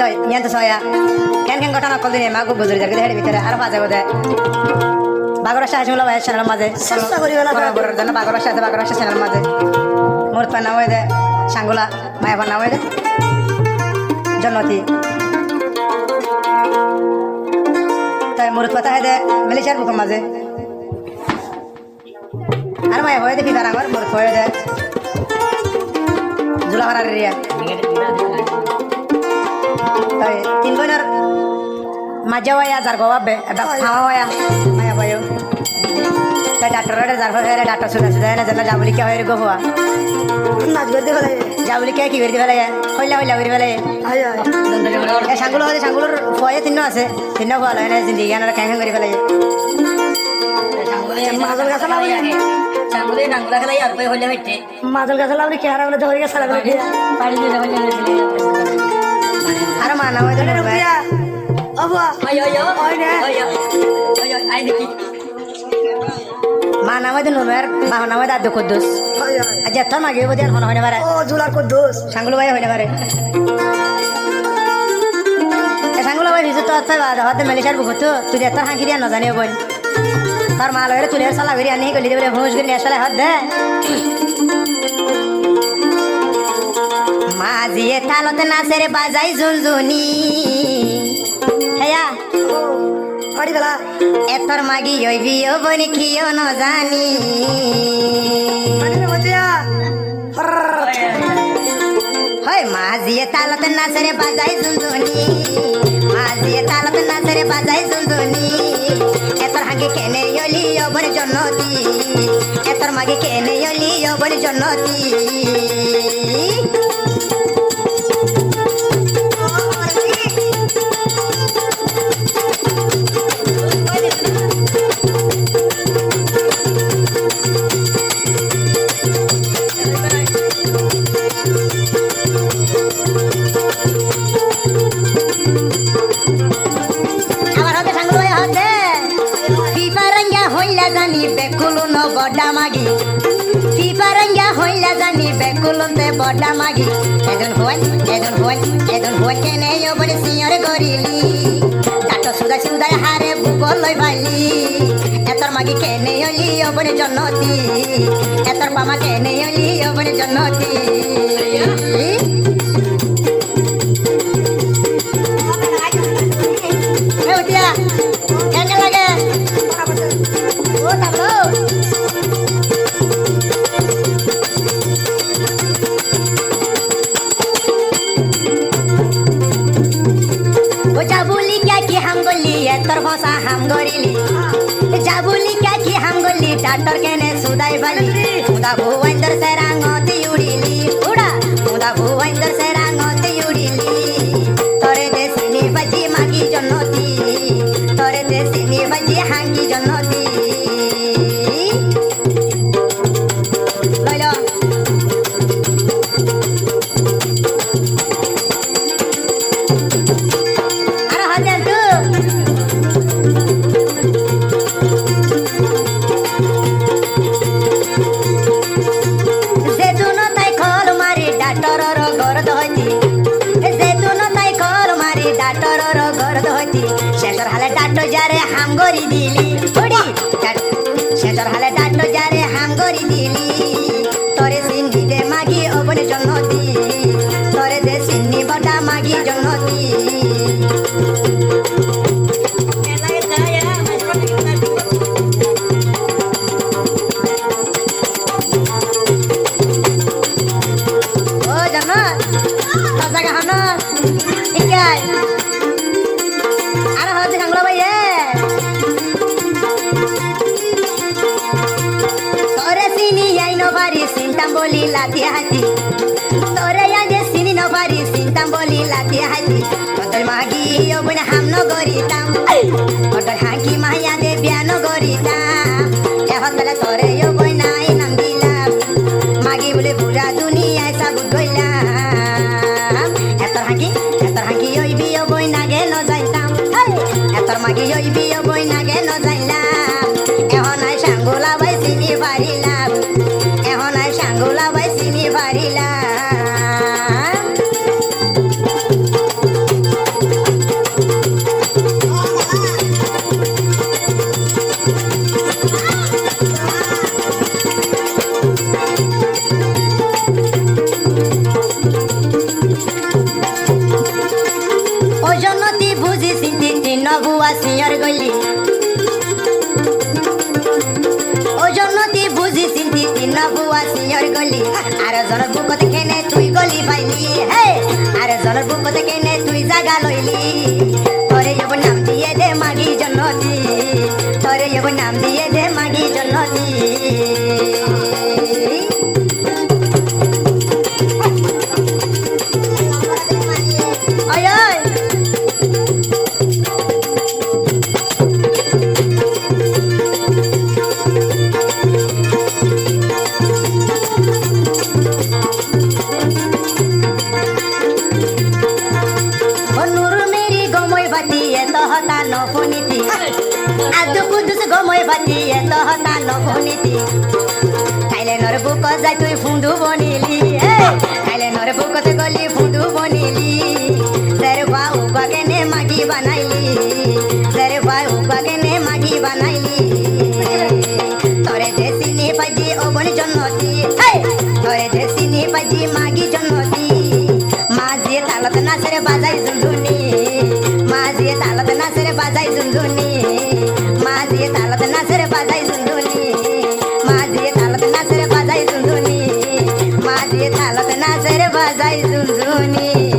তো ইয়ান তো সয়া কেন কেন ঘটনা কল দিনে মাগো বুঝুরি যাকে হেড়ে ভিতরে আর বাজে বোধে বাগর আসা আসলে ভাই চ্যানেল মাঝে চেষ্টা করি বরাবরের জন্য বাগর আসা চ্যানেল মাঝে মোর পান নাম দে সাঙ্গুলা মায়া পান নাম দে জন্নতি তাই মুরত পাতা দে মালয়েশিয়ার বুক মাঝে আর মায়া হয়ে দেখি তার আমার মুরত হয়ে দে জুলা হারার এরিয়া তাই তিন বোনের মাঝে হইয়া যার গবাবে এটা খাওয়া হইয়া মায়া বয় তাই ডাক্তারের যার হয়ে ডাক্তার সুদা সুদা এনে যেন যাবলি কে হয়ে গো হওয়া নাচ করতে ফেলে যাবলি কে কি করতে ফেলে হইলা হইলা করে ফেলে এই সাঙ্গুলো হচ্ছে সাঙ্গুলোর ফয়ে তিন আছে তিন হওয়া এনে জিন্দিগি আনার ক্যাং করে ফেলে মাদল গাছ লাভলি সাঙ্গুলে নাঙ্গুলা খেলাই আর পয় হইলা হইতে মাদল গাছ লাভলি কে হারা বলে ধরে গেছে লাগলে পাড়ি দিয়ে যাবে আর মানা হয় তো রুপিয়া আবা আয় আয় আয় না আয় আয় আয় দেখি মা নামে তো নুনের মা নামে দাদু কুদ্দুস আজ এত মাগে বদি আর মনে হয় না পারে ও জুলার কুদ্দুস সাঙ্গুলো ভাই হয় না পারে এ সাঙ্গুলো ভাই ভিজু তো আচ্ছা বাদ হাতে মালয়েশিয়ার বহুত তুই এত হাঁকি দিয়া না জানিও বল তার মা লগে তুলে সালা করি আনি গলি দেবে ভুঁস করে আসলে হাত দে মাঝিয়ে তালতে নাচের বাজাই ঝুনঝুনি হেয়া অড়ি বেলা এতর মাগি হইবি ও বনি কিও ন জানি হয় মাঝিয়ে তালতে নাচের বাজাই ঝুনঝুনি মাঝিয়ে তালতে নাচের বাজাই ঝুনঝুনি এতর হাগে কেনে হলি ও বনি জন্নতি এতর মাগি কেনে হলি ও বনি জন্নতি বড়া মাগি ফিফারঙ্গা হইলা জানি বেকুলতে বড়া মাগি এজন হই কেনে বড় সিয়র গরিলি ডাটো সুদা সুদাই হারে ভূগোল লই ভাইলি এতর মাগি কেনে হলি বড় জন্নতি এতর পামা কেনে হলি বড় জন্নতি তোর ভাষা হাম গরিলি যাবুলি কি হাম গলি ডাক্তার কেনে সুদাই বালি মুদা ভুবন্দর সে রাঙতে উড়িলি উড়া মুদা ভুবন্দর সে রাঙতে উড়িলি তোরে দেশিনি বাজি মাগি জন্নতি তোরে দেশিনি বাজি হাঙ্গি জন্নতি লইল আর হাজার তো শেষর হালে ডাটো যারে হাম গরি দিলি ওডি শেষর হালে ডাটো যারে হাম গরি দিলি তোরে সিন্নি দে মাগি ওবনে জন্নতি তোরে দে সিন্নি বড়া মাগি জন্নতি ও জান্নাত কথা গাহানো ইকাই বলি লাতি হাতি তোরে আগে সিনি নবারি সিনতাম বলি লাতি হাতি তোর মাগি ওবনে হাম নগরিতাম তোর হাকি মায়া দে বিয়া নগরিতাম এখন বেলা তোরে ওবই নাই নাম দিলাম মাগি বলে পুরা দুনিয়ায় সাবুত গইলাম এতর হাকি ওইবি ওবই নাগে ন যাইতাম এতর মাগি ওইবি ওবই নাগে ন যাইলাম এখন আই সাঙ্গুলা বাই চিনি পারিলাম এখন আই সাঙ্গুলা বাই চিনি পারিলাম সিয়র গলি ও জন্যতি বুঝি চিন্তি তিন বুয়া সিয়র গলি আর জনের বুকত কেনে তুই গলি পাইলি হে আর জনের বুকত কেনে তুই জাগা লইলি তোরে এব নাম দিয়ে দে মাগি জন্নতি তোরে এব নাম দিয়ে দে মাগি জন্নতি হতা নফুনিতি আদু কুদুস গময় বাতি এত হতা নফুনিতি খাইলে নর বুক যাই তুই ফুঁদু বনিলি খাইলে নর বুকত গলি ফুঁদু বনিলি সেরে বা উবাকেনে মাগি বানাইলি সেরে বা উবাকেনে মাগি বানাইলি তরে দেশিনি পাজি ওবন জন্নতি তরে দেশিনি পাজি মাগি জন্নতি মাঝি তালত না সেরে বাজাই জুনজুনি মাঝি তালত না সেরে বাজাই জুনজুনি মাঝি তালত না সেরে বাজাই জুনজুনি মাঝি তালত না সেরে বাজাই জুনজুনি মাঝি তালত না সেরে বাজাই জুনজুনি